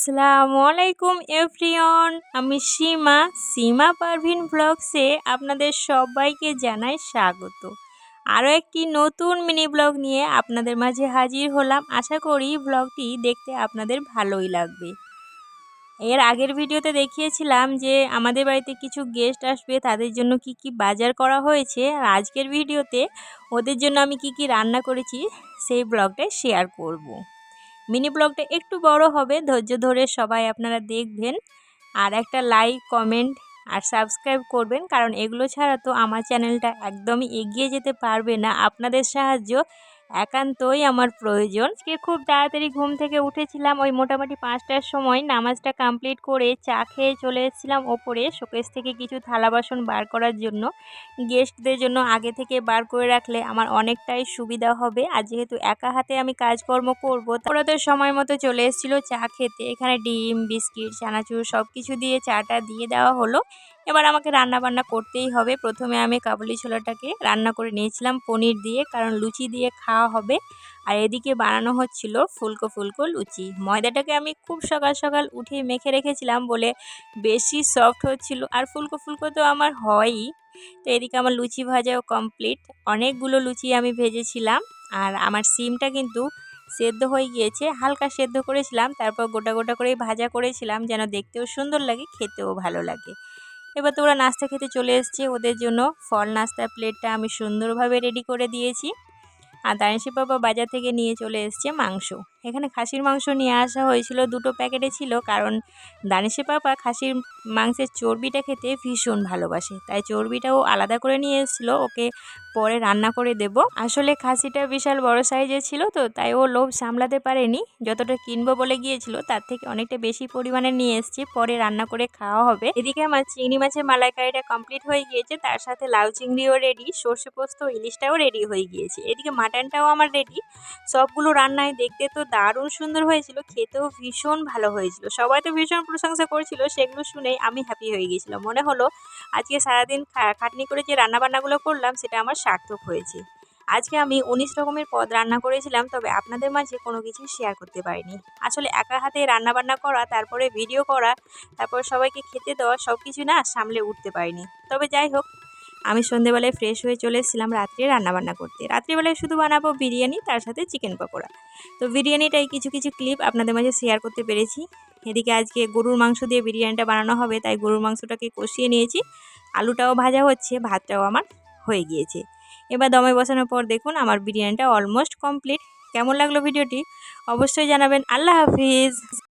আসসালামু আলাইকুম এভরিওয়ান, আমি সীমা পারভিন ব্লগসে আপনাদের সবাইকে জানাই স্বাগত। আরও একটি নতুন মিনি ব্লগ নিয়ে আপনাদের মাঝে হাজির হলাম। আশা করি ব্লগটি দেখতে আপনাদের ভালোই লাগবে। এর আগের ভিডিওতে দেখিয়েছিলাম যে আমাদের বাড়িতে কিছু গেস্ট আসবে, তাদের জন্য কি কি বাজার করা হয়েছে, আর আজকের ভিডিওতে ওদের জন্য আমি কি কি রান্না করেছি সেই ব্লগটাই শেয়ার করব। মিনি ব্লগটা একটু বড় হবে, ধৈর্য ধরে সবাই আপনারা দেখবেন। আর একটা লাইক, কমেন্ট আর সাবস্ক্রাইব করবেন, কারণ এগুলো ছাড়া তো আমার চ্যানেলটা একদমই এগিয়ে যেতে পারবে না। আপনাদের সাহায্য একান্তই আমার প্রয়োজন। আজকে খুব তাড়াতাড়ি ঘুম থেকে উঠেছিলাম, ওই মোটামুটি 5টার সময় নামাজটা কমপ্লিট করে চা খেয়ে চলে এসেছিলাম ওপরে শোকেস থেকে কিছু থালা বাসন বার করার জন্য। গেস্টদের জন্য আগে থেকে বার করে রাখলে আমার অনেকটাই সুবিধা হবে। আর যেহেতু একা হাতে আমি কাজকর্ম করবো, ওরা তো সময় মতো চলে এসেছিলো চা খেতে। এখানে ডিম, বিস্কিট, চানাচুর সব কিছু দিয়ে চাটা দিয়ে দেওয়া হলো। এবার আমাকে রান্না বান্না করতেই হবে। প্রথমে আমি কাবুলি ছোলাটাকে রান্না করে নিয়েছিলাম পনির দিয়ে, কারণ লুচি দিয়ে খাওয়া হবে। আর এদিকে বানানো হচ্ছিল ফুলকো ফুলকো লুচি। ময়দাটাকে আমি খুব সকাল সকাল উঠে মেখে রেখেছিলাম বলে বেশি সফট হচ্ছিল, আর ফুলকো ফুলকো তো আমার হয়ই। তো এদিকে আমার লুচি ভাজাও কমপ্লিট। অনেকগুলো লুচি আমি ভেজেছিলাম। আর আমার সিমটা কিন্তু সেদ্ধ হয়ে গিয়েছে, হালকা সেদ্ধ করেছিলাম, তারপর গোটা গোটা করেই ভাজা করেছিলাম যেন দেখতেও সুন্দর লাগে, খেতেও ভালো লাগে। এবার তো ওরা নাস্তা খেতে চলে এসছে। ওদের জন্য ফল নাস্তার প্লেটটা আমি সুন্দরভাবে রেডি করে দিয়েছি। আর দানিশের বাবা বাজার থেকে নিয়ে চলে এসছে মাংস। এখানে খাসির মাংস নিয়ে আসা হয়েছিল, 2টো প্যাকেটে ছিল, কারণ দানিশের বাবা খাসির মাংসের চর্বিটা খেতে ভীষণ ভালোবাসে, তাই চর্বিটাও আলাদা করে নিয়ে এসেছিলো, ওকে পরে রান্না করে দেব। আসলে খাসিটা বিশাল বড় সাইজের ছিল, তো তাই ও লোভ সামলাতে পারেনি, যতটা কিনবো বলে গিয়েছিল তার থেকে অনেকটা বেশি পরিমাণে নিয়ে এসেছি, পরে রান্না করে খাওয়া হবে। এদিকে আমার চিংড়ি মাছের মালাইকারিটা কমপ্লিট হয়ে গিয়েছে, তার সাথে লাউ চিংড়িও রেডি, সর্ষে পোস্ত ইলিশটাও রেডি হয়ে গিয়েছে। এদিকে মাটনটাও আমার রেডি। সবগুলো রান্নায় দেখতে তো দারুণ সুন্দর হয়েছিল, খেতেও ভীষণ ভালো হয়েছিল। সবাই তো ভীষণ প্রশংসা করেছিল, সেগুলো শুনেই আমি হ্যাপি হয়ে গিয়েছিলাম। মনে হলো আজকে সারাদিন খাটনি করে যে রান্নাবান্নাগুলো করলাম সেটা আমার সার্থক হয়েছে। আজকে আমি 19 রকমের পদ রান্না করেছিলাম, তবে আপনাদের মাঝে কোনো কিছু শেয়ার করতে পারিনি। আসলে একা হাতে রান্নাবান্না করা, তারপরে ভিডিও করা, তারপর সবাইকে খেতে দেওয়া, সব কিছু না সামলে উঠতে পারিনি। তবে যাই হোক, আমি সন্ধেবেলায় ফ্রেশ হয়ে চলে এসেছিলাম রাত্রে রান্নাবান্না করতে। রাত্রিবেলায় শুধু বানাবো বিরিয়ানি, তার সাথে চিকেন পকোড়া। তো বিরিয়ানিটাই কিছু কিছু ক্লিপ আপনাদের মাঝে শেয়ার করতে পেরেছি। এদিকে আজকে গরুর মাংস দিয়ে বিরিয়ানিটা বানানো হবে, তাই গরুর মাংসটাকে কষিয়ে নিয়েছি। আলুটাও ভাজা হচ্ছে, ভাতটাও আমার হয়ে গিয়েছে। এবার দমে বসানোর পর দেখুন আমার বিরিয়ানিটা অলমোস্ট কমপ্লিট। কেমন লাগলো ভিডিওটি অবশ্যই জানাবেন। আল্লাহ হাফিজ।